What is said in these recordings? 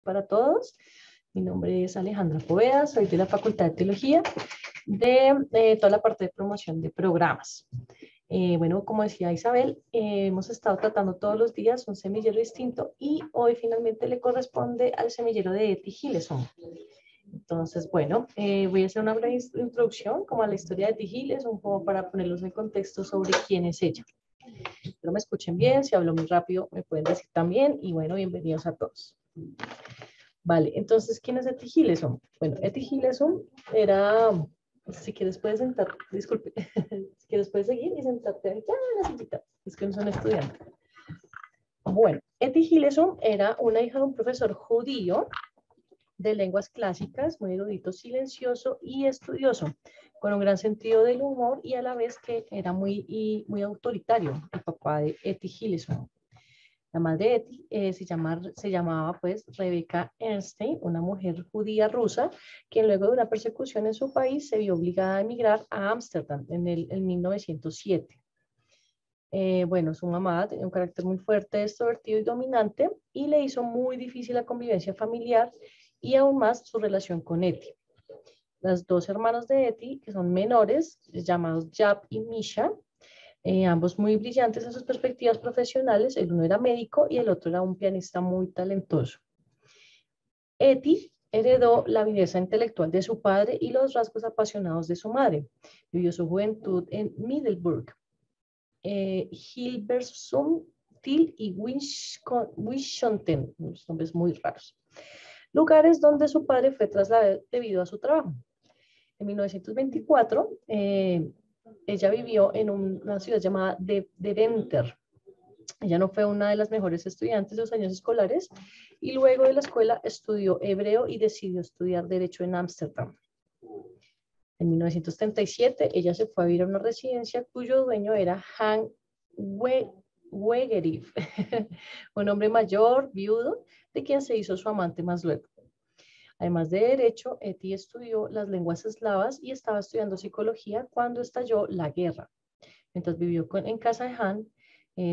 para todos. Mi nombre es Alejandra Poveda, soy de la Facultad de Teología, de toda la parte de promoción de programas. Bueno, como decía Isabel, hemos estado tratando todos los días un semillero distinto y hoy finalmente le corresponde al semillero de Etty Hillesum. Entonces, bueno, voy a hacer una breve introducción como a la historia de Etty Hillesum, un poco para ponerlos en contexto sobre quién es ella. Espero me escuchen bien, si hablo muy rápido me pueden decir también y bueno, bienvenidos a todos. Vale, entonces, ¿quién es Etty Hillesum? Bueno, Etty Hillesum era, si quieres puedes sentarte, disculpe, si quieres puedes seguir y sentarte allá en la sillita, es que no son estudiantes. Bueno, Etty Hillesum era una hija de un profesor judío de lenguas clásicas, muy erudito, silencioso y estudioso, con un gran sentido del humor y a la vez que era muy autoritario, el papá de Etty Hillesum. La madre de Etty se llamaba pues Rebecca Ernstein, una mujer judía rusa, quien luego de una persecución en su país se vio obligada a emigrar a Ámsterdam en 1907. Bueno, su mamá tenía un carácter muy fuerte, extrovertido y dominante y le hizo muy difícil la convivencia familiar y aún más su relación con Etty. Las dos hermanos de Etty, que son menores, llamados Jab y Misha, ambos muy brillantes en sus perspectivas profesionales, el uno era médico y el otro era un pianista muy talentoso. Etty heredó la viveza intelectual de su padre y los rasgos apasionados de su madre. Vivió su juventud en Middelburg, Hilversum, Til y Wischoten, unos nombres muy raros, lugares donde su padre fue trasladado debido a su trabajo. En 1924, ella vivió en una ciudad llamada Deventer. Ella no fue una de las mejores estudiantes de los años escolares y luego de la escuela estudió hebreo y decidió estudiar derecho en Ámsterdam. En 1937, ella se fue a vivir a una residencia cuyo dueño era Han Wegerif, un hombre mayor, viudo, de quien se hizo su amante más luego. Además de Derecho, Etty estudió las lenguas eslavas y estaba estudiando psicología cuando estalló la guerra. Mientras vivió en casa de Han,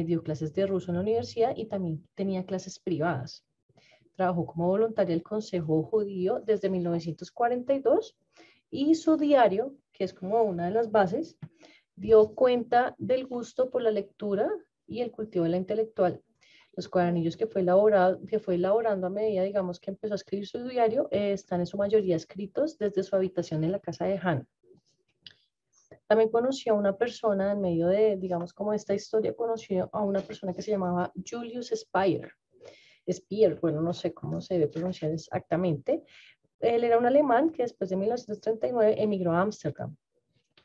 dio clases de ruso en la universidad y también tenía clases privadas. Trabajó como voluntaria del Consejo Judío desde 1942 y su diario, que es como una de las bases, dio cuenta del gusto por la lectura y el cultivo de la intelectual. Los cuadernillos que fue elaborando a medida, digamos, que empezó a escribir su diario, están en su mayoría escritos desde su habitación en la casa de Han. También conoció a una persona en medio de, digamos, como esta historia, conoció a una persona que se llamaba Julius Speyer, bueno, no sé cómo se debe pronunciar exactamente. Él era un alemán que después de 1939 emigró a Ámsterdam.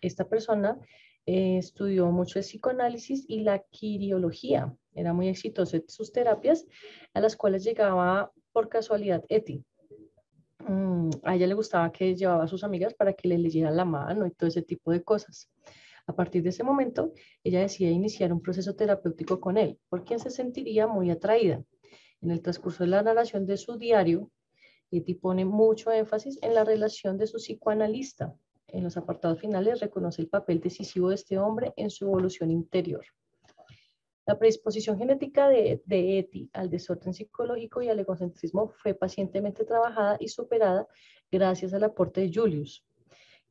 Esta persona estudió mucho el psicoanálisis y la quiriología. Era muy exitoso en sus terapias, a las cuales llegaba por casualidad Etty. A ella le gustaba que llevaba a sus amigas para que le leyeran la mano y todo ese tipo de cosas. A partir de ese momento, ella decide iniciar un proceso terapéutico con él, por quien se sentiría muy atraída. En el transcurso de la narración de su diario, Etty pone mucho énfasis en la relación de su psicoanalista. En los apartados finales reconoce el papel decisivo de este hombre en su evolución interior. La predisposición genética de Etty al desorden psicológico y al egocentrismo fue pacientemente trabajada y superada gracias al aporte de Julius,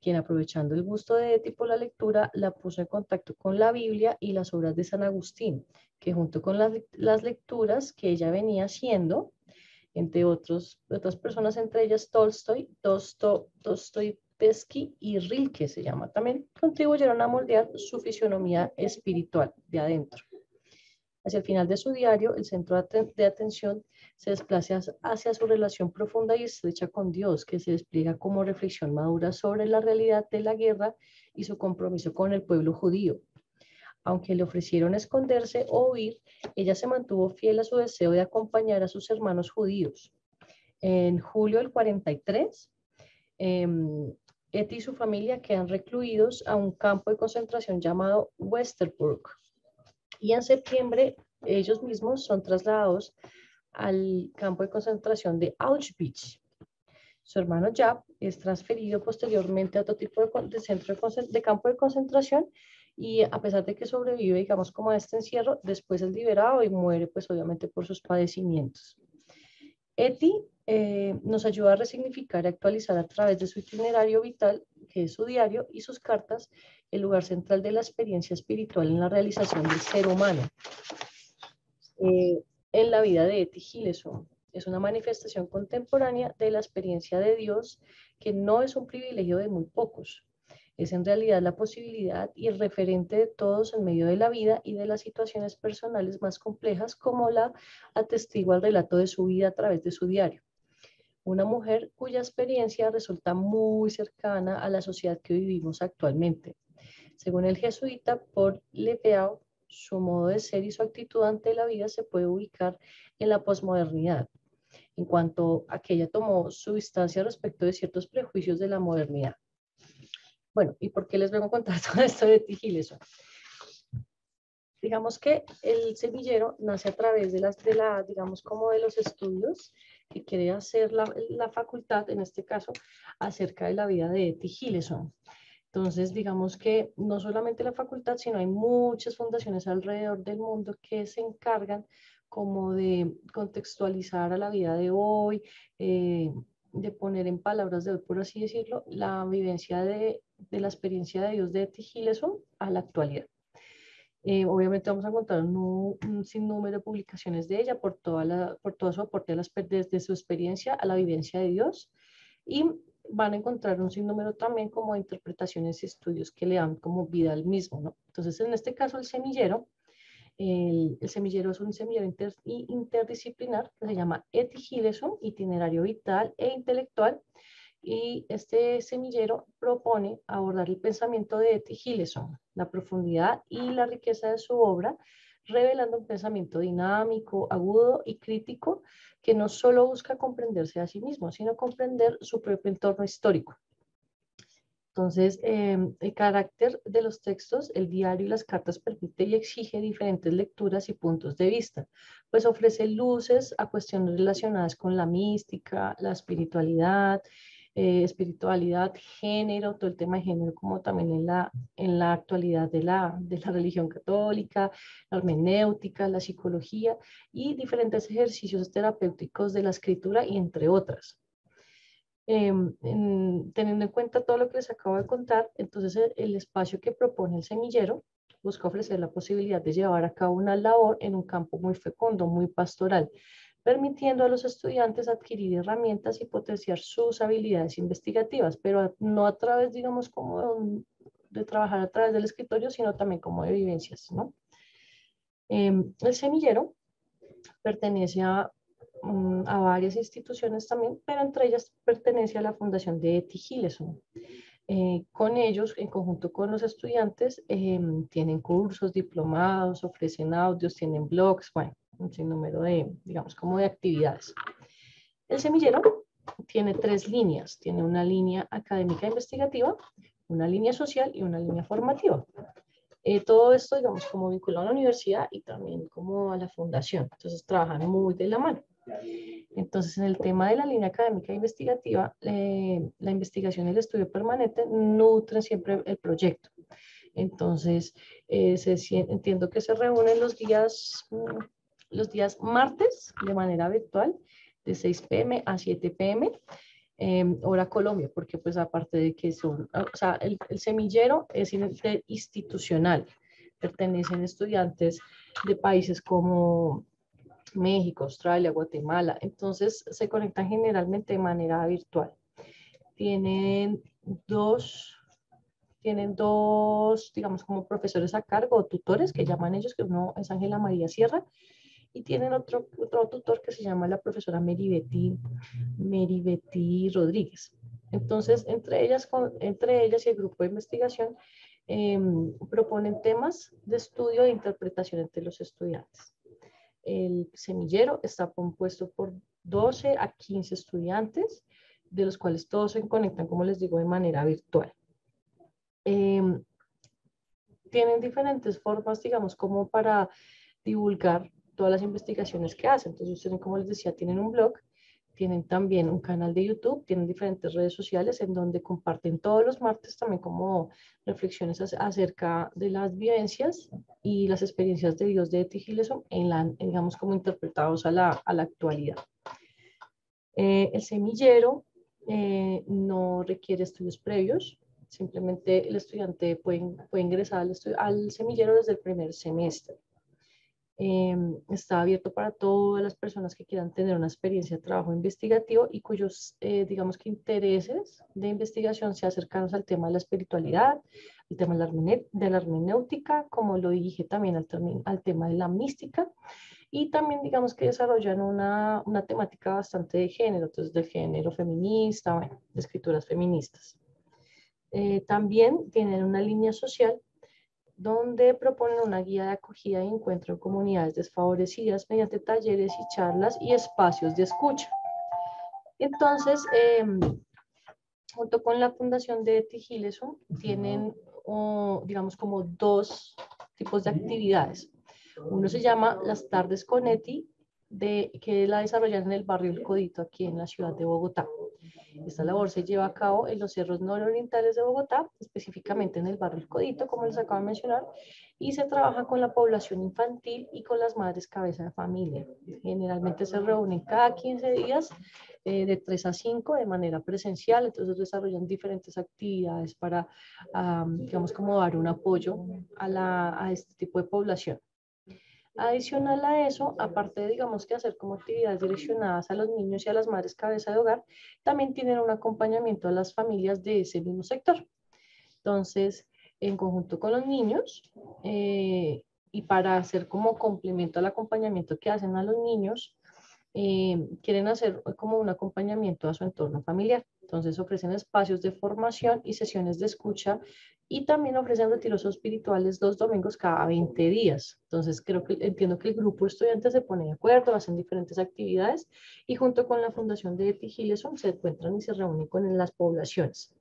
quien aprovechando el gusto de Etty por la lectura, la puso en contacto con la Biblia y las obras de San Agustín, que junto con las lecturas que ella venía haciendo, entre otras personas, entre ellas Tolstoy, Dostoyevsky y Rilke se llama también, contribuyeron a moldear su fisionomía espiritual de adentro. Hacia el final de su diario, el centro de atención se desplaza hacia su relación profunda y estrecha con Dios, que se despliega como reflexión madura sobre la realidad de la guerra y su compromiso con el pueblo judío. Aunque le ofrecieron esconderse o huir, ella se mantuvo fiel a su deseo de acompañar a sus hermanos judíos. En julio del 43, Etty y su familia quedan recluidos a un campo de concentración llamado Westerburg. Y en septiembre, ellos mismos son trasladados al campo de concentración de Auschwitz. Su hermano Jab es transferido posteriormente a otro tipo de centro de campo de concentración y a pesar de que sobrevive, digamos, como a este encierro, después es liberado y muere, pues obviamente por sus padecimientos. Etty nos ayuda a resignificar y actualizar a través de su itinerario vital, que es su diario, y sus cartas, el lugar central de la experiencia espiritual en la realización del ser humano. En la vida de Etty Hillesum. Es una manifestación contemporánea de la experiencia de Dios que no es un privilegio de muy pocos. Es en realidad la posibilidad y el referente de todos en medio de la vida y de las situaciones personales más complejas, como la atestigua el relato de su vida a través de su diario. Una mujer cuya experiencia resulta muy cercana a la sociedad que vivimos actualmente. Según el jesuita Paul Leveaux, su modo de ser y su actitud ante la vida se puede ubicar en la posmodernidad, en cuanto a que ella tomó su distancia respecto de ciertos prejuicios de la modernidad. Bueno, ¿y por qué les vengo a contar todo esto de Etty Hillesum? Digamos que el semillero nace a través digamos, como de los estudios que quiere hacer la facultad, en este caso, acerca de la vida de Etty Hillesum. Entonces, digamos que no solamente la facultad, sino hay muchas fundaciones alrededor del mundo que se encargan como de contextualizar a la vida de hoy, de poner en palabras de hoy, por así decirlo, la vivencia de la experiencia de Dios de Etty Hillesum a la actualidad. Obviamente vamos a encontrar un sinnúmero de publicaciones de ella por todo su aporte desde su experiencia a la vivencia de Dios, y van a encontrar un sinnúmero también como de interpretaciones y estudios que le dan como vida al mismo, ¿no? Entonces, en este caso, el semillero es un semillero interdisciplinar que se llama Etty Hillesum, itinerario vital e intelectual, y este semillero propone abordar el pensamiento de Etty Hillesum, la profundidad y la riqueza de su obra, revelando un pensamiento dinámico, agudo y crítico que no solo busca comprenderse a sí mismo, sino comprender su propio entorno histórico. Entonces, el carácter de los textos, el diario y las cartas permite y exige diferentes lecturas y puntos de vista, pues ofrece luces a cuestiones relacionadas con la mística, la espiritualidad, género, todo el tema de género, como también en la actualidad de la religión católica, la hermenéutica, la psicología y diferentes ejercicios terapéuticos de la escritura y entre otras. Teniendo en cuenta todo lo que les acabo de contar, entonces el espacio que propone el semillero busca ofrecer la posibilidad de llevar a cabo una labor en un campo muy fecundo, muy pastoral, permitiendo a los estudiantes adquirir herramientas y potenciar sus habilidades investigativas, pero no a través, digamos, como de trabajar a través del escritorio, sino también como de vivencias, ¿no? El semillero pertenece a varias instituciones también, pero entre ellas pertenece a la Fundación de Etty Hillesum. Con ellos, en conjunto con los estudiantes, tienen cursos, diplomados, ofrecen audios, tienen blogs, bueno, un sinnúmero de, digamos, como de actividades. El semillero tiene 3 líneas. Tiene una línea académica investigativa, una línea social y una línea formativa. Todo esto, digamos, como vinculado a la universidad y también como a la fundación. Entonces, trabajan muy de la mano. Entonces, en el tema de la línea académica e investigativa, la investigación y el estudio permanente nutren siempre el proyecto. Entonces, entiendo que se reúnen los días martes de manera virtual, de 6 p.m. a 7 p.m., hora Colombia, porque pues aparte de que o sea, el semillero es institucional, pertenecen estudiantes de países como México, Australia, Guatemala, entonces se conectan generalmente de manera virtual. Tienen dos, digamos, como profesores a cargo o tutores que llaman ellos, que uno es Ángela María Sierra, y tienen otro tutor que se llama la profesora Meribeti Rodríguez. Entonces, entre ellas y el grupo de investigación, proponen temas de estudio e interpretación entre los estudiantes. El semillero está compuesto por 12 a 15 estudiantes, de los cuales todos se conectan, como les digo, de manera virtual. Tienen diferentes formas, digamos, como para divulgar todas las investigaciones que hacen. Entonces, ustedes, como les decía, tienen un blog, tienen también un canal de YouTube, tienen diferentes redes sociales en donde comparten todos los martes también como reflexiones acerca de las vivencias y las experiencias de Dios de Etty Hillesum digamos, como interpretados a la actualidad. El semillero no requiere estudios previos, simplemente el estudiante puede ingresar al semillero desde el primer semestre. Está abierto para todas las personas que quieran tener una experiencia de trabajo investigativo y cuyos, digamos que intereses de investigación sean cercanos al tema de la espiritualidad, el tema de la hermenéutica, como lo dije también al tema de la mística, y también digamos que desarrollan una temática bastante de género, entonces del género feminista, bueno, de escrituras feministas. También tienen una línea social donde proponen una guía de acogida y encuentro en comunidades desfavorecidas mediante talleres y charlas y espacios de escucha. Entonces, junto con la Fundación de Eti Gileson, tienen, digamos, como dos tipos de actividades. Uno se llama Las Tardes con Eti, que la desarrollan en el barrio El Codito, aquí en la ciudad de Bogotá. Esta labor se lleva a cabo en los cerros nororientales de Bogotá, específicamente en el barrio El Codito, como les acabo de mencionar, y se trabaja con la población infantil y con las madres cabeza de familia. Generalmente se reúnen cada 15 días, de 3 a 5 de manera presencial, entonces desarrollan diferentes actividades para, digamos, como dar un apoyo a este tipo de población. Adicional a eso, aparte de, digamos, que hacer como actividades direccionadas a los niños y a las madres cabeza de hogar, también tienen un acompañamiento a las familias de ese mismo sector. Entonces, en conjunto con los niños, y para hacer como complemento al acompañamiento que hacen a los niños, quieren hacer como un acompañamiento a su entorno familiar. Entonces ofrecen espacios de formación y sesiones de escucha y también ofrecen retiros espirituales 2 domingos cada 20 días. Entonces entiendo que el grupo de estudiantes se pone de acuerdo, hacen diferentes actividades y junto con la Fundación de Eti Gileson se encuentran y se reúnen con las poblaciones.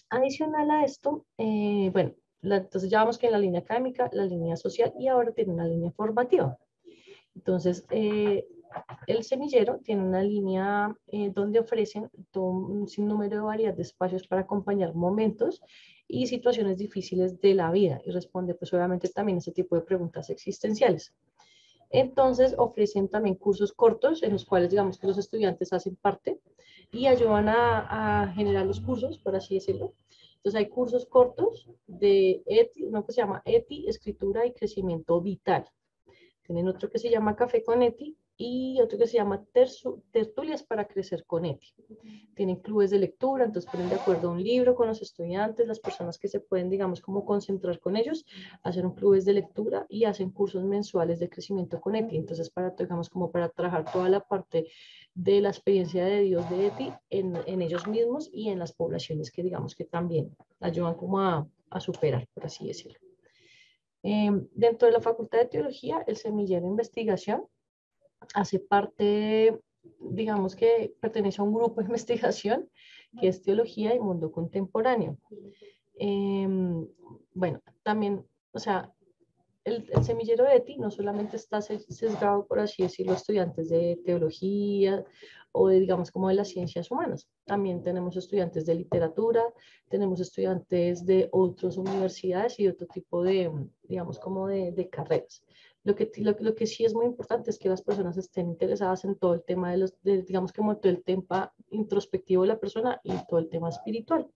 Adicional a esto, bueno, entonces ya vamos que en la línea académica, la línea social y ahora tiene una línea formativa. Entonces, el semillero tiene una línea donde ofrecen todo un sinnúmero de variedad de espacios para acompañar momentos y situaciones difíciles de la vida y responde pues obviamente también a ese tipo de preguntas existenciales. Entonces ofrecen también cursos cortos en los cuales digamos que los estudiantes hacen parte y ayudan a generar los cursos, por así decirlo. Entonces hay cursos cortos de ETI, uno que se llama ETI, Escritura y Crecimiento Vital. Tienen otro que se llama Café con Eti y otro que se llama Tertulias para Crecer con Eti. Tienen clubes de lectura, entonces ponen de acuerdo un libro con los estudiantes, las personas que se pueden, digamos, como concentrar con ellos, hacen clubes de lectura y hacen cursos mensuales de crecimiento con Eti. Entonces, digamos, como para trabajar toda la parte de la experiencia de Dios de Eti en ellos mismos y en las poblaciones que, digamos, que también ayudan como a superar, por así decirlo. Dentro de la Facultad de Teología, el semillero de investigación hace parte, digamos que pertenece a un grupo de investigación que es Teología y Mundo Contemporáneo. Bueno, también, o sea, el semillero de ETI no solamente está sesgado, por así decirlo, estudiantes de teología o de, digamos, como de las ciencias humanas. También tenemos estudiantes de literatura, tenemos estudiantes de otras universidades y otro tipo de, digamos, como de carreras. Lo que sí es muy importante es que las personas estén interesadas en todo el tema digamos, como todo el tema introspectivo de la persona y todo el tema espiritual.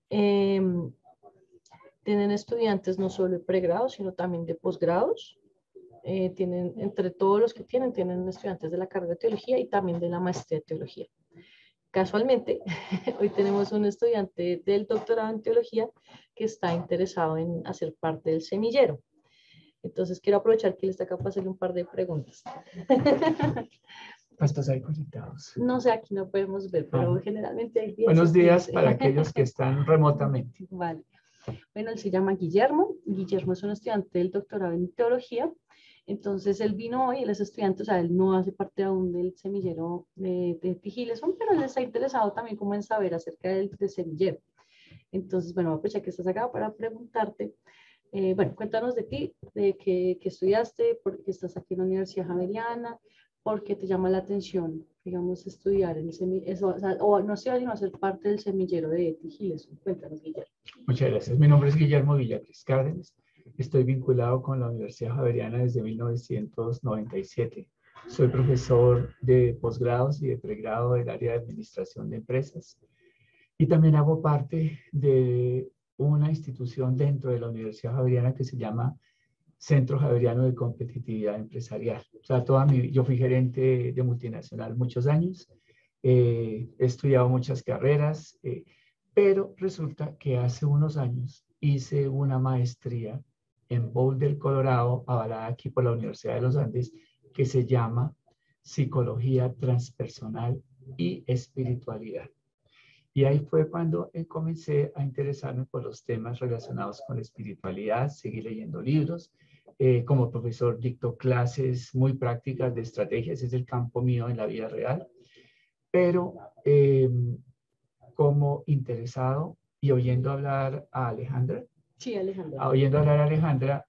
Tienen estudiantes no solo de pregrado, sino también de posgrados. Tienen, entre todos los que tienen estudiantes de la carrera de teología y también de la maestría de teología. Casualmente, hoy tenemos un estudiante del doctorado en teología que está interesado en hacer parte del semillero. Entonces, quiero aprovechar que él está acá para hacerle un par de preguntas. ¿Estás ahí conectados? No sé, aquí no podemos ver, pero generalmente hay 10. Buenos días para aquellos que están remotamente. Vale. Bueno, él se llama Guillermo. Guillermo es un estudiante del doctorado en teología. Entonces, él vino hoy, él es estudiante, o sea, él no hace parte aún del semillero de Eti Gileson, pero él está interesado también como en saber acerca del semillero. Entonces, bueno, aprovechar que estás acá para preguntarte, bueno, cuéntanos de ti, de qué estudiaste, por qué estás aquí en la Universidad Javeriana, por qué te llama la atención, digamos, estudiar en el semillero, o no estudiar, sino ser parte del semillero de Eti Gileson. Cuéntanos, Guillermo. Muchas gracias. Mi nombre es Guillermo Villatres Cárdenas. Estoy vinculado con la Universidad Javeriana desde 1997. Soy profesor de posgrados y de pregrado del área de administración de empresas. Y también hago parte de una institución dentro de la Universidad Javeriana que se llama Centro Javeriano de Competitividad Empresarial. O sea, yo fui gerente de multinacional muchos años, he estudiado muchas carreras, pero resulta que hace unos años hice una maestría en Boulder, Colorado, avalada aquí por la Universidad de los Andes, que se llama Psicología Transpersonal y Espiritualidad. Y ahí fue cuando comencé a interesarme por los temas relacionados con la espiritualidad, seguí leyendo libros. Como profesor dicto clases muy prácticas de estrategias, es el campo mío en la vida real. Pero como interesado y oyendo hablar a Alejandra, Sí, Alejandra. oyendo hablar a Alejandra,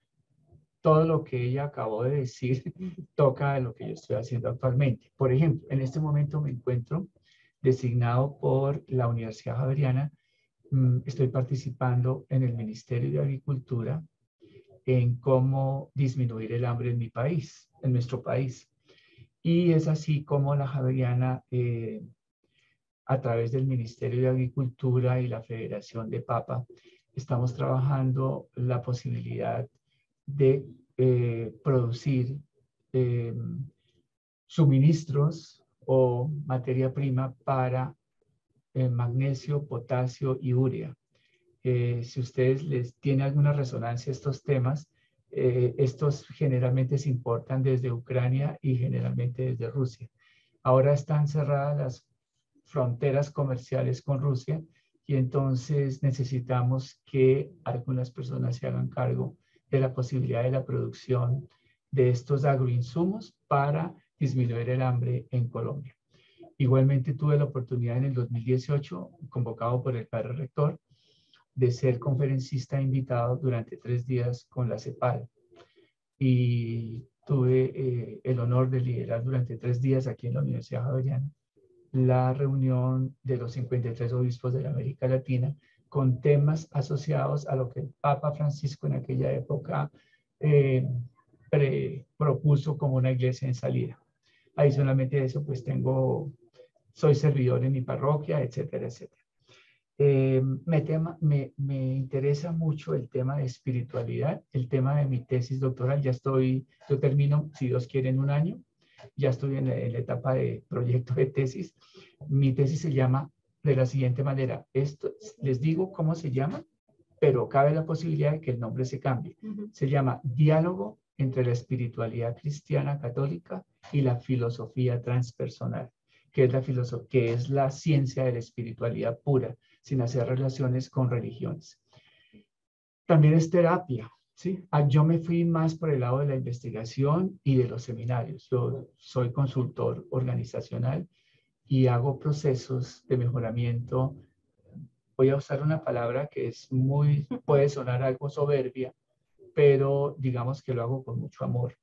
todo lo que ella acabó de decir toca de lo que yo estoy haciendo actualmente. Por ejemplo, en este momento me encuentro designado por la Universidad Javeriana. Estoy participando en el Ministerio de Agricultura en cómo disminuir el hambre en mi país, en nuestro país. Y es así como la Javeriana, a través del Ministerio de Agricultura y la Federación de Papa, estamos trabajando la posibilidad de producir eh, suministros o materia prima para magnesio, potasio y urea. Si ustedes les tiene alguna resonancia estos temas, estos generalmente se importan desde Ucrania y generalmente desde Rusia. Ahora están cerradas las fronteras comerciales con Rusia y entonces necesitamos que algunas personas se hagan cargo de la posibilidad de la producción de estos agroinsumos para disminuir el hambre en Colombia. Igualmente tuve la oportunidad en el 2018, convocado por el padre rector, de ser conferencista invitado durante 3 días con la CEPAL. Y tuve el honor de liderar durante 3 días aquí en la Universidad Javeriana la reunión de los 53 obispos de la América Latina con temas asociados a lo que el Papa Francisco en aquella época propuso como una iglesia en salida. Adicionalmente a eso, pues soy servidor en mi parroquia, etcétera, etcétera. Me interesa mucho el tema de espiritualidad, el tema de mi tesis doctoral. Yo termino, si Dios quiere, en un año. Ya estoy en la etapa de proyecto de tesis. Mi tesis se llama de la siguiente manera. Les digo cómo se llama, pero cabe la posibilidad de que el nombre se cambie. Se llama Diálogo entre la espiritualidad cristiana católica y la filosofía transpersonal, que es la ciencia de la espiritualidad pura, sin hacer relaciones con religiones. También es terapia, ¿sí? Yo me fui más por el lado de la investigación y de los seminarios. Yo soy consultor organizacional y hago procesos de mejoramiento. Voy a usar una palabra que puede sonar algo soberbia, pero digamos que lo hago con mucho amor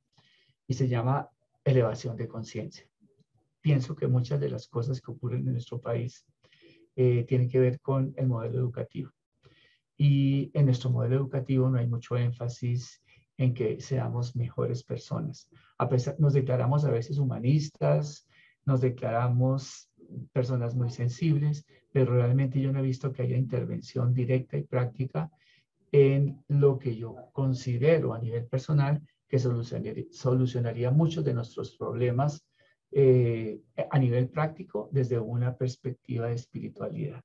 y se llama elevación de conciencia. Pienso que muchas de las cosas que ocurren en nuestro país tienen que ver con el modelo educativo. Y en nuestro modelo educativo no hay mucho énfasis en que seamos mejores personas. Nos declaramos a veces humanistas, nos declaramos personas muy sensibles, pero realmente yo no he visto que haya intervención directa y práctica en lo que yo considero a nivel personal que solucionaría muchos de nuestros problemas a nivel práctico desde una perspectiva de espiritualidad.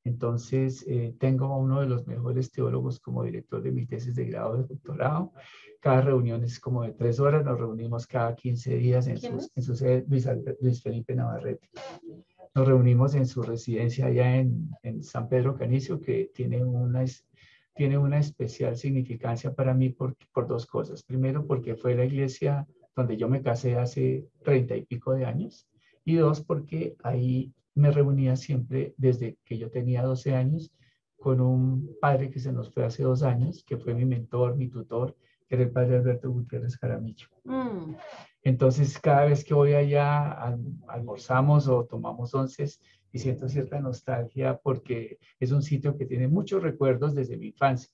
Entonces, tengo a uno de los mejores teólogos como director de mi tesis de grado de doctorado. Cada reunión es como de 3 horas, nos reunimos cada 15 días en su sede, Luis Felipe Navarrete. Nos reunimos en su residencia allá en San Pedro Canicio, que tiene una especial significancia para mí por 2 cosas. Primero, porque fue la iglesia donde yo me casé hace 30 y pico de años. Y 2, porque ahí me reunía siempre desde que yo tenía 12 años con un padre que se nos fue hace 2 años, que fue mi mentor, mi tutor, que era el padre Alberto Gutiérrez Jaramillo. Entonces, cada vez que voy allá, almorzamos o tomamos onces y siento cierta nostalgia porque es un sitio que tiene muchos recuerdos desde mi infancia,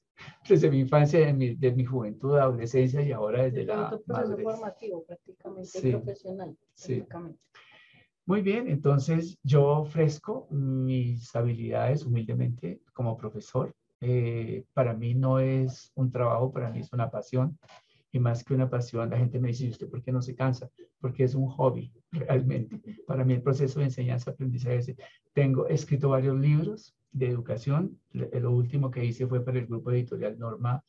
de mi juventud, adolescencia y ahora desde todo la tu proceso madurez. formativo prácticamente, Sí, y profesional sí. prácticamente. Muy bien, entonces yo ofrezco mis habilidades humildemente como profesor. Para mí no es un trabajo, para mí es una pasión. Y más que una pasión, la gente me dice, ¿y usted por qué no se cansa? Porque es un hobby, realmente. Para mí el proceso de enseñanza-aprendizaje es, he escrito varios libros de educación. Lo último que hice fue para el grupo editorial Norma,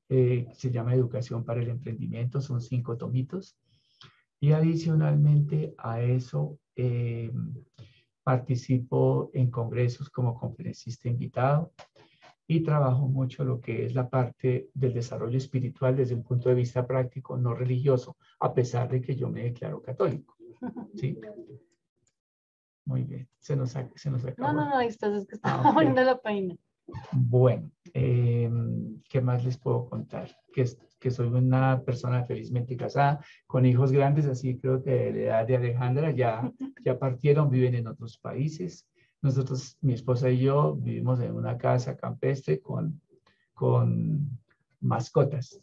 se llama Educación para el Emprendimiento, son 5 tomitos. Y adicionalmente a eso, participo en congresos como conferencista invitado y trabajo mucho lo que es la parte del desarrollo espiritual desde un punto de vista práctico, no religioso, a pesar de que yo me declaro católico. ¿Sí? Muy bien. Se nos acabó. No, ahí estás, es que estaba Ok. poniendo la página. Bueno, ¿qué más les puedo contar? Que soy una persona felizmente casada, con hijos grandes, así creo que de la edad de Alejandra ya partieron, viven en otros países. Nosotros, mi esposa y yo, vivimos en una casa campestre con mascotas.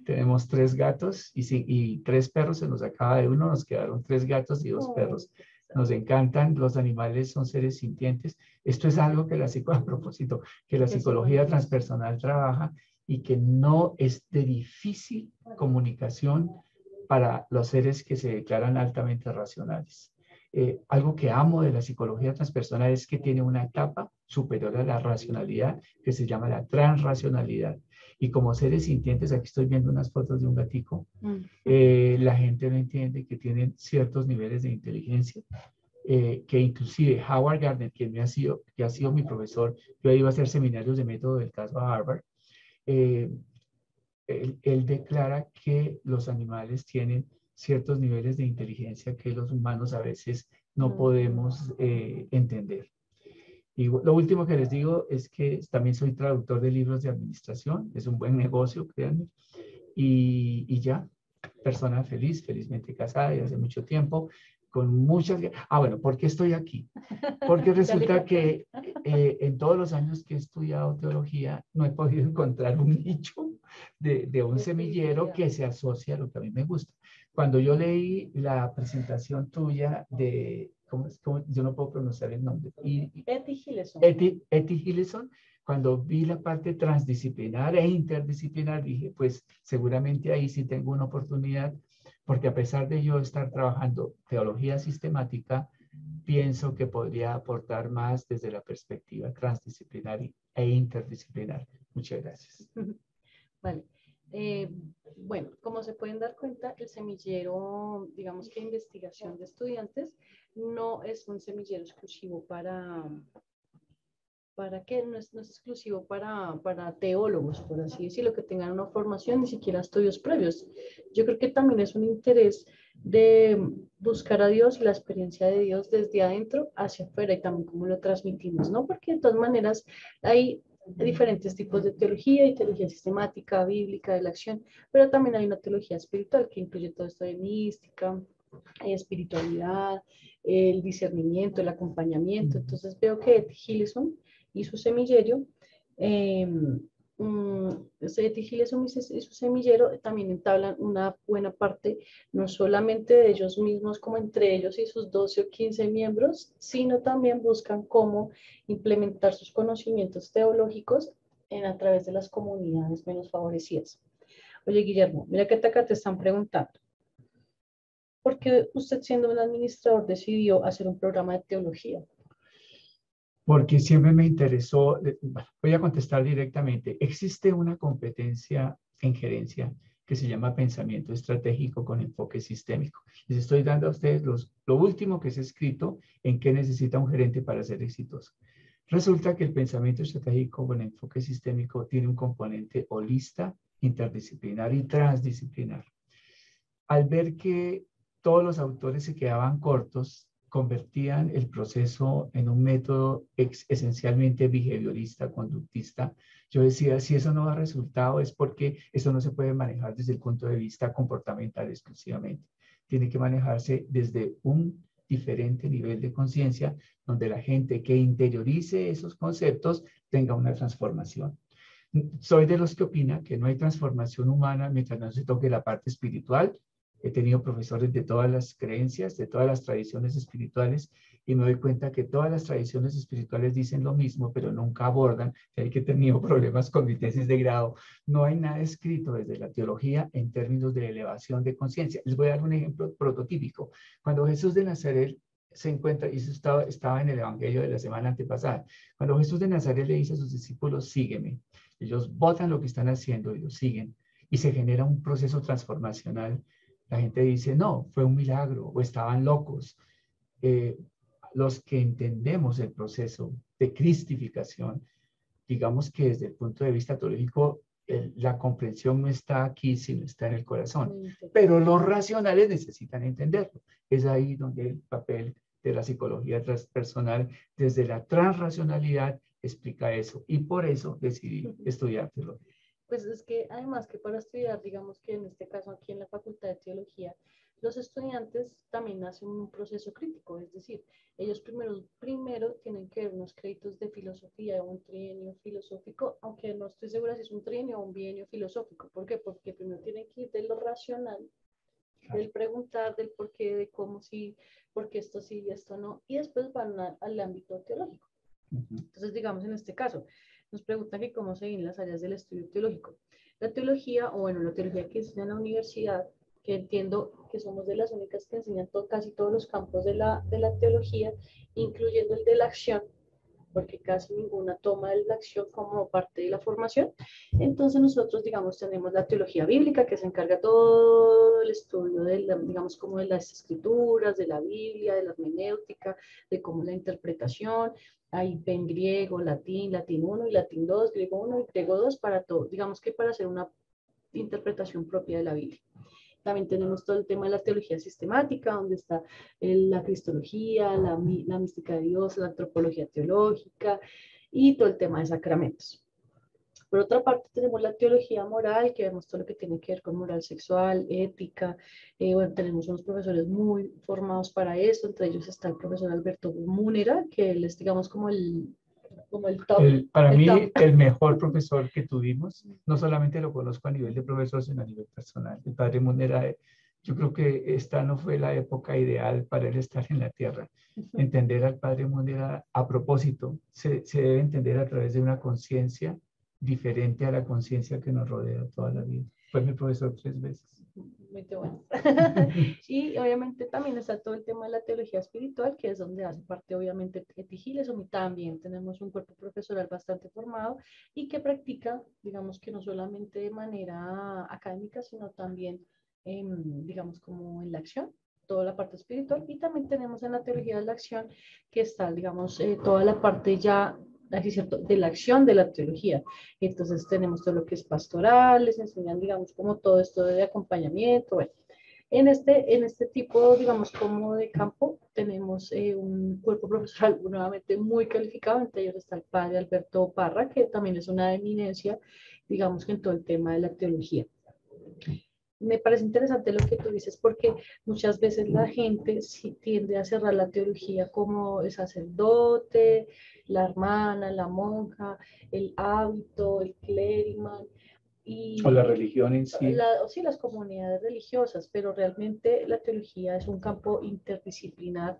Tenemos 3 gatos y 3 perros, se nos acaba de uno, nos quedaron 3 gatos y 2 perros. Nos encantan, los animales son seres sintientes. Esto es algo que a propósito, que la psicología transpersonal trabaja y que no es de difícil comunicación para los seres que se declaran altamente racionales. Algo que amo de la psicología transpersonal es que tiene una etapa superior a la racionalidad que se llama la transracionalidad. Y como seres sintientes, aquí estoy viendo unas fotos de un gatico, la gente no entiende que tienen ciertos niveles de inteligencia, que inclusive Howard Gardner, que ha sido mi profesor, yo iba a hacer seminarios de método del caso a Harvard, eh, él declara que los animales tienen ciertos niveles de inteligencia que los humanos a veces no podemos entender. Y lo último que les digo es que también soy traductor de libros de administración, es un buen negocio, créanme, y ya, persona feliz, felizmente casada y hace mucho tiempo, con muchas... bueno, ¿por qué estoy aquí? Porque resulta que en todos los años que he estudiado teología no he podido encontrar un nicho de un semillero que se asocie a lo que a mí me gusta. Cuando yo leí la presentación tuya de, yo no puedo pronunciar el nombre. Etty Hillesum. Etty Hillesum, cuando vi la parte transdisciplinar e interdisciplinar, dije, pues seguramente ahí sí tengo una oportunidad, porque a pesar de yo estar trabajando teología sistemática, pienso que podría aportar más desde la perspectiva transdisciplinar e interdisciplinar. Muchas gracias. Vale. Bueno, como se pueden dar cuenta, el semillero, digamos que investigación de estudiantes, no es un semillero exclusivo ¿para qué? No es exclusivo para teólogos, por así decirlo, que tengan una formación, ni siquiera estudios previos. Yo creo que también es un interés de buscar a Dios y la experiencia de Dios desde adentro hacia afuera y también cómo lo transmitimos, ¿no? Porque de todas maneras hay diferentes tipos de teología, y teología sistemática, bíblica, de la acción, pero también hay una teología espiritual que incluye todo esto de mística, espiritualidad, el discernimiento, el acompañamiento. Entonces veo que Etty Hillesum y su semillero, Etty Hillesum y su semillero también entablan una buena parte, no solamente de ellos mismos, como entre ellos y sus 12 o 15 miembros, sino también buscan cómo implementar sus conocimientos teológicos a través de las comunidades menos favorecidas. Oye, Guillermo, mira que acá te están preguntando, ¿por qué usted, siendo un administrador, decidió hacer un programa de teología? Porque siempre me interesó, voy a contestar directamente, existe una competencia en gerencia que se llama pensamiento estratégico con enfoque sistémico. Les estoy dando a ustedes lo último que se ha escrito en qué necesita un gerente para ser exitoso. Resulta que el pensamiento estratégico con enfoque sistémico tiene un componente holista, interdisciplinar y transdisciplinar. Al ver que todos los autores se quedaban cortos, convertían el proceso en un método esencialmente behaviorista, conductista. Yo decía, si eso no da resultado es porque eso no se puede manejar desde el punto de vista comportamental exclusivamente. Tiene que manejarse desde un diferente nivel de conciencia, donde la gente que interiorice esos conceptos tenga una transformación. Soy de los que opina que no hay transformación humana mientras no se toque la parte espiritual. He tenido profesores de todas las creencias, de todas las tradiciones espirituales, y me doy cuenta que todas las tradiciones espirituales dicen lo mismo, pero nunca abordan. Hay que he tenido problemas con mi tesis de grado. No hay nada escrito desde la teología en términos de elevación de conciencia. Les voy a dar un ejemplo prototípico. Cuando Jesús de Nazaret se encuentra, y eso estaba en el Evangelio de la semana antepasada, cuando Jesús de Nazaret le dice a sus discípulos, sígueme. Ellos botan lo que están haciendo y lo siguen, y se genera un proceso transformacional. La gente dice, no, fue un milagro, o estaban locos. Los que entendemos el proceso de cristificación, digamos que desde el punto de vista teológico, la comprensión no está aquí, sino está en el corazón. Pero los racionales necesitan entenderlo. Es ahí donde el papel de la psicología transpersonal, desde la transracionalidad, explica eso. Y por eso decidí estudiar teología. Pues es que además que para estudiar, digamos que en este caso aquí en la Facultad de Teología, los estudiantes también hacen un proceso crítico, es decir, ellos primero tienen que ver unos créditos de filosofía, un trienio filosófico, aunque no estoy segura si es un trienio o un bienio filosófico. ¿Por qué? Porque primero tienen que ir de lo racional, del preguntar, del por qué, de cómo sí, por qué esto sí y esto no, y después van al ámbito teológico. Entonces, digamos en este caso, nos preguntan que cómo se ven las áreas del estudio teológico. La teología, o bueno, la teología que enseña en la universidad, que entiendo que somos de las únicas que enseñan casi todos los campos de la teología, incluyendo el de la acción, porque casi ninguna toma la acción como parte de la formación. Entonces nosotros, digamos, tenemos la teología bíblica, que se encarga todo el estudio de, digamos, como de las escrituras, de la Biblia, de la hermenéutica, de cómo la interpretación. Hay en griego, latín 1 y latín 2, griego 1 y griego 2 para todo, digamos que para hacer una interpretación propia de la Biblia. También tenemos todo el tema de la teología sistemática, donde está la cristología, la mística de Dios, la antropología teológica y todo el tema de sacramentos. Por otra parte, tenemos la teología moral, que vemos todo lo que tiene que ver con moral sexual, ética. Bueno, tenemos unos profesores muy formados para eso, entre ellos está el profesor Alberto Múnera, que él es, digamos, como el top. Para mí, el mejor profesor que tuvimos, no solamente lo conozco a nivel de profesor, sino a nivel personal. El padre Múnera, yo creo que esta no fue la época ideal para él estar en la tierra. Entender al padre Múnera, a propósito, se debe entender a través de una conciencia diferente a la conciencia que nos rodea toda la vida. Fue mi profesor 3 veces. Muy bueno. Y obviamente también está todo el tema de la teología espiritual, que es donde hace parte obviamente Giles, y también tenemos un cuerpo profesoral bastante formado y que practica, digamos que no solamente de manera académica, sino también, digamos, como en la acción, toda la parte espiritual. Y también tenemos en la teología de la acción, que está, digamos, toda la parte ya así cierto, de la acción de la teología. Entonces tenemos todo lo que es pastoral, les enseñan, digamos, como todo esto de acompañamiento. Bueno, en este tipo, digamos, como de campo, tenemos un cuerpo profesoral nuevamente muy calificado. Entre ellos está el padre Alberto Parra, que también es una eminencia, digamos, en todo el tema de la teología. Me parece interesante lo que tú dices, porque muchas veces la gente sí tiende a cerrar la teología como el sacerdote, la hermana, la monja, el hábito, el clérigo, o la religión en sí. Sí, las comunidades religiosas, pero realmente la teología es un campo interdisciplinar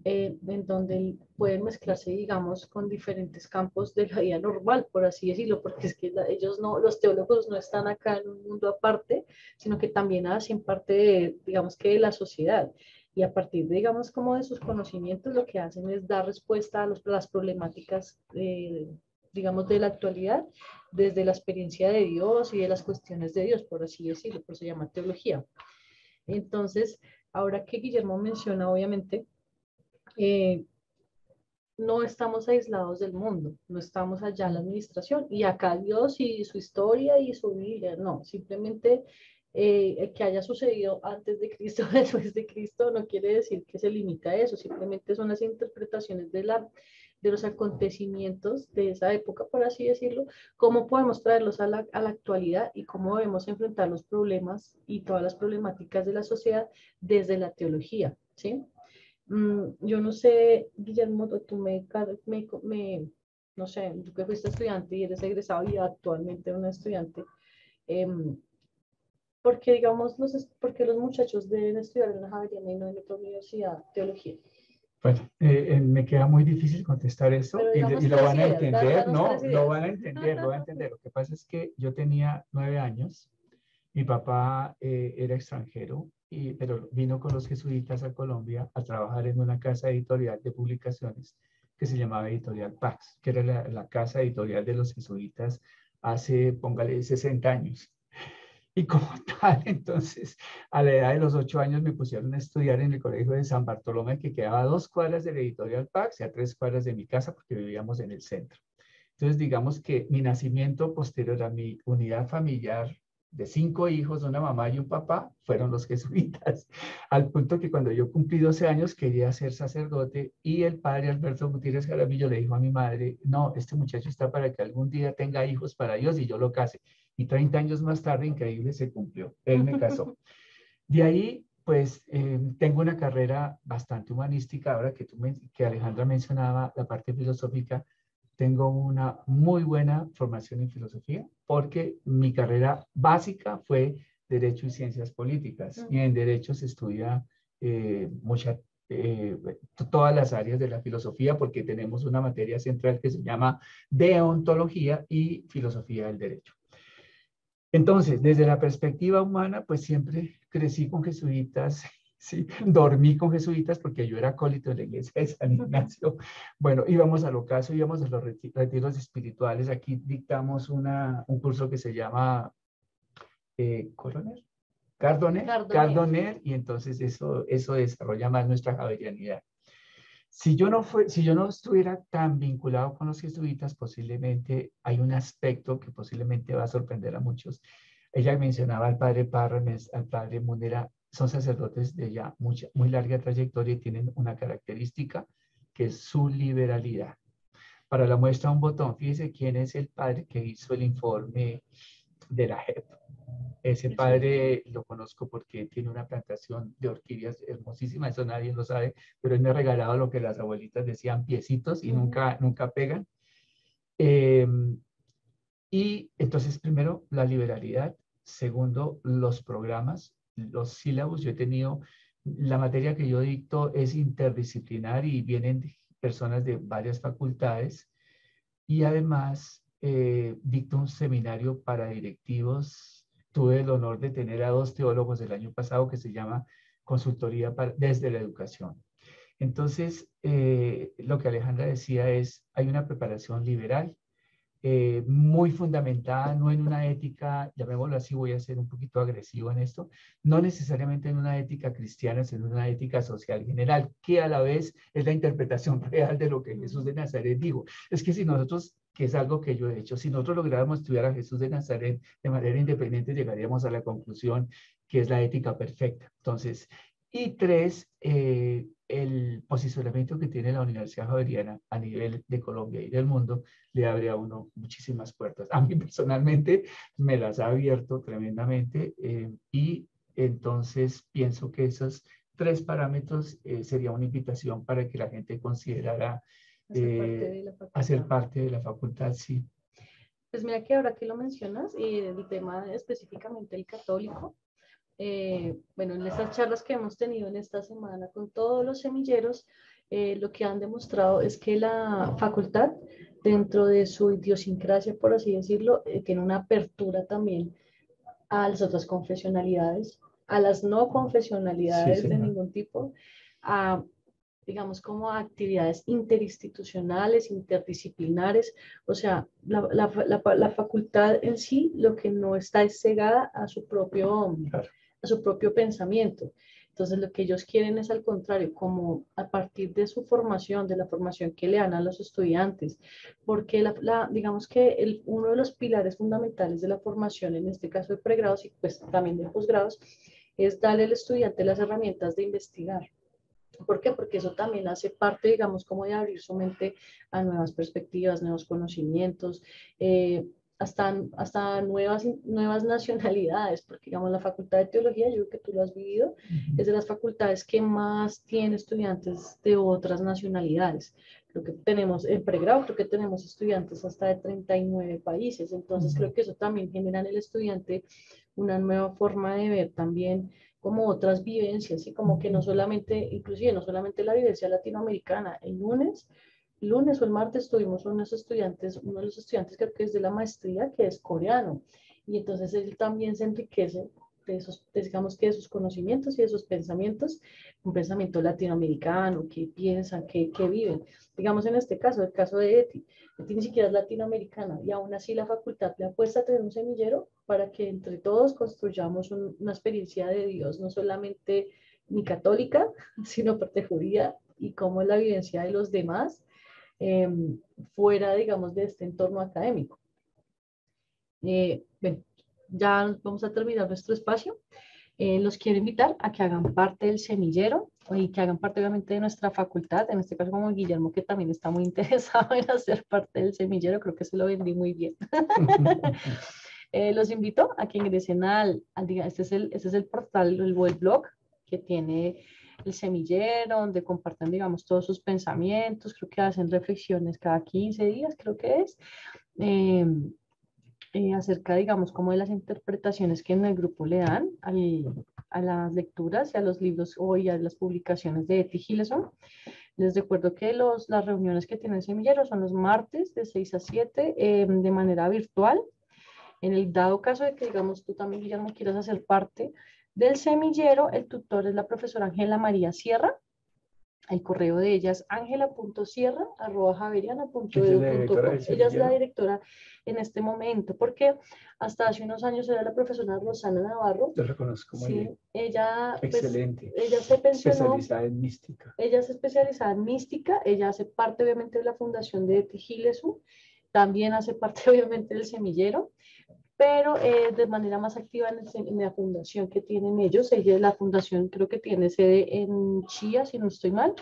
en donde pueden mezclarse, digamos, con diferentes campos de la vida normal, por así decirlo, porque es que ellos no, los teólogos no están acá en un mundo aparte, sino que también hacen parte de, digamos que de la sociedad. Y a partir, digamos, como de sus conocimientos, lo que hacen es dar respuesta a las problemáticas digamos, de la actualidad, desde la experiencia de Dios y de las cuestiones de Dios, por así decirlo, por eso se llama teología. Entonces, ahora que Guillermo menciona, obviamente, no estamos aislados del mundo, no estamos allá en la administración, y acá Dios y su historia y su vida, no, simplemente que haya sucedido antes de Cristo, después de Cristo, no quiere decir que se limita a eso, simplemente son las interpretaciones de los acontecimientos de esa época, por así decirlo, cómo podemos traerlos a la actualidad y cómo debemos enfrentar los problemas y todas las problemáticas de la sociedad desde la teología, ¿sí? Yo no sé, Guillermo, tú no sé, tú que fuiste estudiante y eres egresado y actualmente un estudiante, em, ¿por qué, digamos, por qué los muchachos deben estudiar en la Javeriana y no en otra universidad, teología? Bueno, me queda muy difícil contestar eso Pero y digamos lo tres van a ideas, entender. danos No, tres lo ideas. van a entender, lo van a entender. Lo que pasa es que yo tenía 9 años, mi papá era extranjero, pero vino con los jesuitas a Colombia a trabajar en una casa editorial de publicaciones que se llamaba Editorial Pax, que era la casa editorial de los jesuitas hace, póngale, 60 años. Y como tal, entonces, a la edad de los 8 años me pusieron a estudiar en el colegio de San Bartolomé, que quedaba a 2 cuadras de la editorial Pax y a 3 cuadras de mi casa, porque vivíamos en el centro. Entonces, digamos que mi nacimiento posterior a mi unidad familiar de 5 hijos, una mamá y un papá, fueron los jesuitas, al punto que cuando yo cumplí 12 años quería ser sacerdote y el padre Alberto Gutiérrez Jaramillo le dijo a mi madre, no, este muchacho está para que algún día tenga hijos para Dios y yo lo case. Y 30 años más tarde, increíble, se cumplió. Él me casó. De ahí, pues, tengo una carrera bastante humanística. Ahora que Alejandra mencionaba la parte filosófica, tengo una muy buena formación en filosofía porque mi carrera básica fue Derecho y Ciencias Políticas. Y en Derecho se estudia mucha, eh, todas las áreas de la filosofía porque tenemos una materia central que se llama Deontología y Filosofía del Derecho. Entonces, desde la perspectiva humana, pues siempre crecí con jesuitas, sí, dormí con jesuitas porque yo era acólito de la iglesia de San Ignacio. Bueno, íbamos al ocaso, íbamos a los retiros espirituales. Aquí dictamos un curso que se llama ¿Coroner? Cardoner. Cardoner, y entonces eso desarrolla más nuestra javerianidad. Si yo no estuviera tan vinculado con los jesuitas, posiblemente hay un aspecto que posiblemente va a sorprender a muchos. Ella mencionaba al padre Parrames, al padre Munera, son sacerdotes de ya muy larga trayectoria y tienen una característica que es su liberalidad. Para la muestra, un botón. Fíjese quién es el padre que hizo el informe de la JEP. Ese padre lo conozco porque tiene una plantación de orquídeas hermosísima, eso nadie lo sabe, pero él me ha regalado lo que las abuelitas decían piecitos y nunca pegan. Eh, y entonces, primero, la liberalidad. Segundo, los programas, los sílabos. Yo he tenido, la materia que yo dicto es interdisciplinar y vienen personas de varias facultades. Y además, dicto un seminario para directivos. Tuve el honor de tener a 2 teólogos el año pasado que se llama Consultoría desde la Educación. Entonces, lo que Alejandra decía es, hay una preparación liberal muy fundamentada, no en una ética, llamémoslo así, voy a ser un poquito agresivo en esto, no necesariamente en una ética cristiana, sino en una ética social general, que a la vez es la interpretación real de lo que Jesús de Nazaret dijo. Es que si nosotros, que es algo que yo he hecho, si nosotros lográramos estudiar a Jesús de Nazaret de manera independiente, llegaríamos a la conclusión que es la ética perfecta. Entonces, y tres, el posicionamiento que tiene la Universidad Javeriana a nivel de Colombia y del mundo le abre a uno muchísimas puertas. A mí personalmente me las ha abierto tremendamente y entonces pienso que esos 3 parámetros sería una invitación para que la gente considerara hacer parte de la facultad, sí. Pues mira que ahora que lo mencionas, y el tema específicamente el católico, bueno, en estas charlas que hemos tenido en esta semana con todos los semilleros, lo que han demostrado es que la facultad, dentro de su idiosincrasia, por así decirlo, tiene una apertura también a las otras confesionalidades, a las no confesionalidades Sí, de ningún tipo, a, digamos, como a actividades interinstitucionales, interdisciplinares. O sea, la facultad en sí lo que no está es cegada claro. a su propio pensamiento. Entonces, lo que ellos quieren es al contrario, como a partir de su formación, de la formación que le dan a los estudiantes, porque digamos que uno de los pilares fundamentales de la formación, en este caso de pregrados y pues también de posgrados, es darle al estudiante las herramientas de investigar. ¿Por qué? Porque eso también hace parte, digamos, como de abrir su mente a nuevas perspectivas, nuevos conocimientos. hasta nuevas nacionalidades, porque digamos la Facultad de Teología, yo creo que tú lo has vivido, es de las facultades que más tiene estudiantes de otras nacionalidades. Creo que tenemos, en pregrado, creo que tenemos estudiantes hasta de 39 países, entonces creo que eso también genera en el estudiante una nueva forma de ver también como otras vivencias, y como que no solamente, inclusive no solamente la vivencia latinoamericana. El lunes o el martes tuvimos uno de los estudiantes creo que es de la maestría, que es coreano, y entonces él también se enriquece de esos, digamos que de sus conocimientos y de sus pensamientos, un pensamiento latinoamericano, qué piensan, qué viven. Digamos en este caso, el caso de Eti ni siquiera es latinoamericana, y aún así la facultad le apuesta a tener un semillero para que entre todos construyamos una experiencia de Dios, no solamente ni católica, sino parte judía, y cómo es la vivencia de los demás eh, fuera, digamos, de este entorno académico. Bueno, ya vamos a terminar nuestro espacio. Los quiero invitar a que hagan parte del semillero y que hagan parte obviamente de nuestra facultad, en este caso como Guillermo, que también está muy interesado en hacer parte del semillero, creo que se lo vendí muy bien. Los invito a que ingresen este es el portal, el blog que tiene el semillero, donde comparten, digamos, todos sus pensamientos, creo que hacen reflexiones cada 15 días, creo que es, eh, acerca, digamos, como de las interpretaciones que en el grupo le dan a las lecturas y a los libros o y a las publicaciones de Eti Gilson. Les recuerdo que las reuniones que tiene el semillero son los martes de 6 a 7 de manera virtual. En el dado caso de que, digamos, tú también, Guillermo, quieras hacer parte del semillero, el tutor es la profesora Ángela María Sierra. El correo de ella es angela.sierra@javeriana.edu.co. Ella es la directora en este momento, porque hasta hace unos años era la profesora Rosana Navarro. Yo la conozco muy bien. Ella, excelente. Pues, ella se pensionó. Especializada en mística. Ella es especializada en mística. Ella hace parte, obviamente, de la fundación de Eti Gilson. También hace parte, obviamente, del semillero, pero de manera más activa en la fundación que tienen ellos. La fundación creo que tiene sede en Chía, si no estoy mal,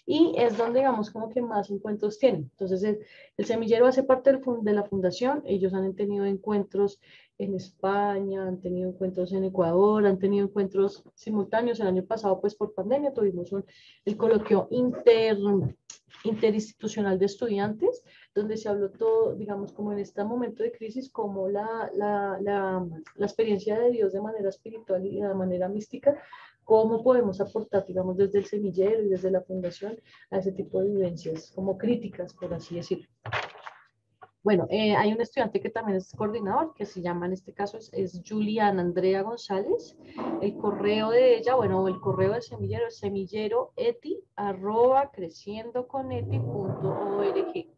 y es donde, digamos, como que más encuentros tienen. Entonces, el semillero hace parte de la fundación. Ellos han tenido encuentros en España, han tenido encuentros en Ecuador, han tenido encuentros simultáneos. El año pasado, pues por pandemia, tuvimos el coloquio interinstitucional de estudiantes, donde se habló todo, digamos, como en este momento de crisis, como la experiencia de Dios de manera espiritual y de manera mística, cómo podemos aportar, digamos, desde el semillero y desde la fundación a ese tipo de vivencias, como críticas, por así decirlo. Bueno, hay un estudiante que también es coordinador, que se llama, en este caso, es Juliana Andrea González. El correo de ella, bueno, el correo del semillero es semilleroeti@creciendoconeti.org.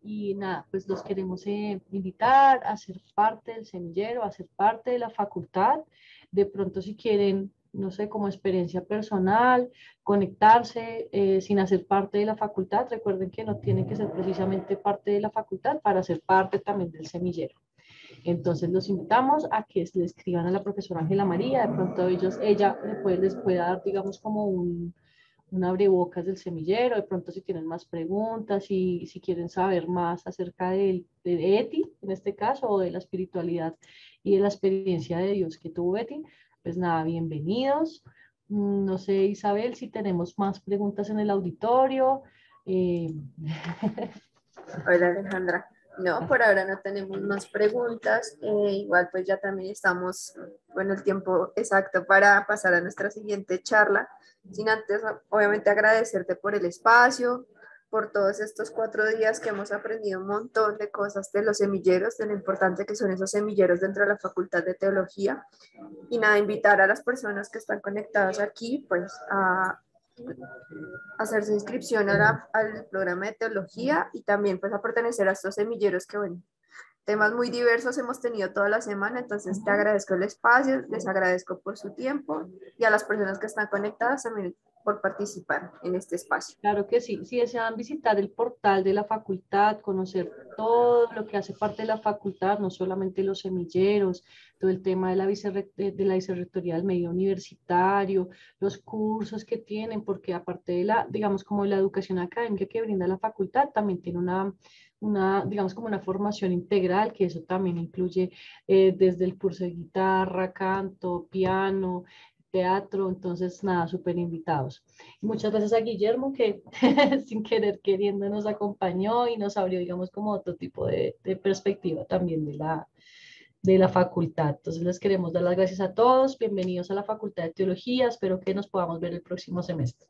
Y nada, pues los queremos invitar a ser parte del semillero, a ser parte de la facultad. De pronto, si quieren, no sé, como experiencia personal, conectarse sin hacer parte de la facultad, recuerden que no tienen que ser precisamente parte de la facultad para ser parte también del semillero. Entonces los invitamos a que le escriban a la profesora Ángela María. De pronto ella les puede dar, digamos, como un abrebocas del semillero. De pronto, si tienen más preguntas y si quieren saber más acerca de Eti, en este caso, o de la espiritualidad y de la experiencia de Dios que tuvo Eti, pues nada, bienvenidos. No sé, Isabel, si tenemos más preguntas en el auditorio. Hola, Alejandra. No, por ahora no tenemos más preguntas. Igual pues ya también estamos con el tiempo exacto para pasar a nuestra siguiente charla. Sin antes, obviamente, agradecerte por el espacio, por todos estos 4 días que hemos aprendido un montón de cosas de los semilleros, de lo importante que son esos semilleros dentro de la Facultad de Teología. Y nada, invitar a las personas que están conectadas aquí, pues a hacerse inscripción al programa de teología y también pues a pertenecer a estos semilleros que, bueno, temas muy diversos hemos tenido toda la semana, entonces te agradezco el espacio, les agradezco por su tiempo y a las personas que están conectadas también por participar en este espacio. Claro que sí, si desean visitar el portal de la facultad, conocer todo lo que hace parte de la facultad, no solamente los semilleros, todo el tema de la vicerrectoría del medio universitario, los cursos que tienen, porque aparte de digamos, como la educación académica que brinda la facultad, también tiene digamos como una formación integral, que eso también incluye desde el curso de guitarra, canto, piano, teatro, entonces nada, súper invitados. Y muchas gracias a Guillermo que sin querer queriendo nos acompañó y nos abrió, digamos, como otro tipo de perspectiva también de la facultad. Entonces les queremos dar las gracias a todos, bienvenidos a la Facultad de Teología, espero que nos podamos ver el próximo semestre.